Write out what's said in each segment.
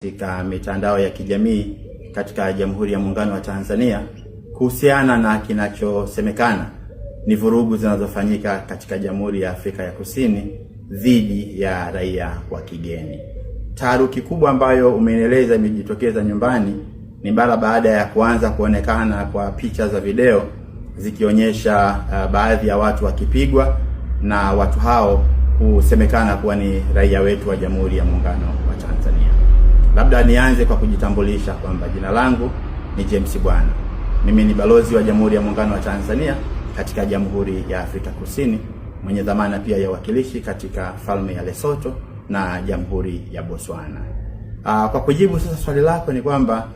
katika mitandao ya kijamii katika Jamhuri ya Muungano wa Tanzania kuhusiana na kinachosemekana ni vurugu zinazofanyika katika Jamhuri ya Afrika ya Kusini dhidi ya raia wa kigeni. Taharuki kubwa ambayo umeeneleza imejitokeza nyumbani ni mara baada ya kuanza kuonekana kwa picha za video zikionyesha baadhi ya watu wakipigwa na watu hao kusemekana kuwa ni raia wetu wa Jamhuri ya Muungano wa Tanzania. Labda nianze kwa kujitambulisha kwamba jina langu ni James Bwana. Mimi ni balozi wa Jamhuri ya Muungano wa Tanzania katika Jamhuri ya Afrika Kusini, mwenye dhamana pia ya uwakilishi katika Falme ya Lesotho na Jamhuri ya Botswana. Kwa kujibu sasa swali lako ni kwamba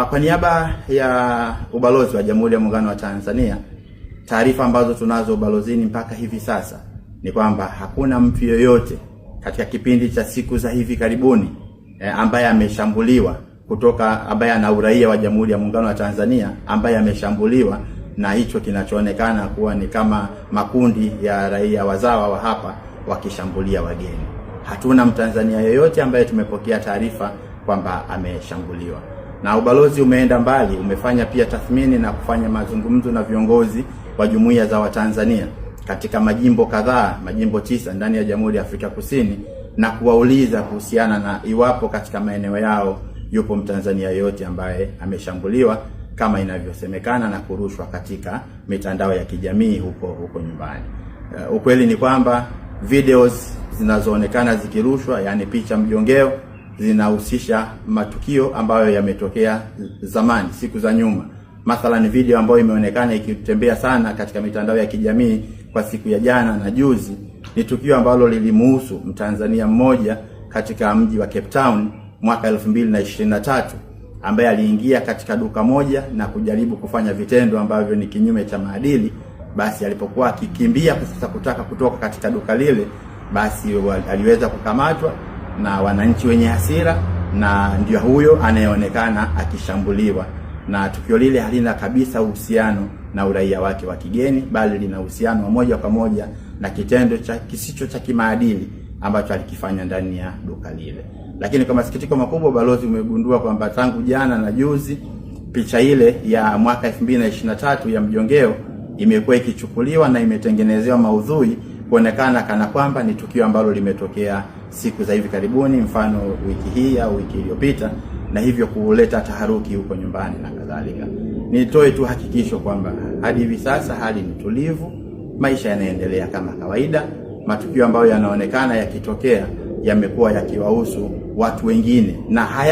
kwa niaba ya ubalozi wa Jamhuri ya Muungano wa Tanzania, taarifa ambazo tunazo ubalozini mpaka hivi sasa ni kwamba hakuna mtu yoyote katika kipindi cha siku za hivi karibuni ambaye ameshambuliwa ambaye ana uraia wa Jamhuri ya Muungano wa Tanzania ambaye ameshambuliwa na hicho kinachoonekana kuwa ni kama makundi ya raia wazawa wa hapa wakishambulia wageni. Hatuna Mtanzania yoyote ambaye tumepokea taarifa kwamba ameshambuliwa. Na ubalozi umeenda mbali, umefanya pia tathmini na kufanya mazungumzo na viongozi wa jumuiya za Watanzania katika majimbo kadhaa, majimbo 9 ndani ya Jamhuri ya Afrika Kusini, na kuwauliza kuhusiana na iwapo katika maeneo yao yupo Mtanzania yoyote ambaye ameshambuliwa kama inavyosemekana na kurushwa katika mitandao ya kijamii huko nyumbani. Ukweli ni kwamba videos zinazoonekana zikirushwa, yani picha mjongeo, zinahusisha matukio ambayo yametokea zamani, siku za nyuma. Mathalan, video ambayo imeonekana ikitembea sana katika mitandao ya kijamii kwa siku ya jana na juzi ni tukio ambalo lilimuhusu Mtanzania mmoja katika mji wa Cape Town mwaka 2023 ambaye aliingia katika duka moja na kujaribu kufanya vitendo ambavyo ni kinyume cha maadili. Basi alipokuwa akikimbia sasa kutaka kutoka katika duka lile, basi aliweza kukamatwa na wananchi wenye hasira, na ndio huyo anayeonekana akishambuliwa. Na tukio lile halina kabisa uhusiano na uraia wake wa kigeni, bali lina uhusiano moja kwa moja na kitendo kisicho cha kimaadili ambacho alikifanya ndani ya duka lile. Lakini kwa masikitiko makubwa, balozi umegundua kwamba tangu jana na juzi picha ile ya mwaka 2023 ya mjongeo imekuwa ikichukuliwa na imetengenezewa maudhui kuonekana kana kwamba ni tukio ambalo limetokea siku za hivi karibuni, mfano wiki hii au wiki iliyopita, na hivyo kuleta taharuki huko nyumbani na kadhalika. Nitoe tu hakikisho kwamba hadi hivi sasa hali ni tulivu, maisha yanaendelea kama kawaida. Matukio ambayo yanaonekana yakitokea yamekuwa yakiwahusu watu wengine na haya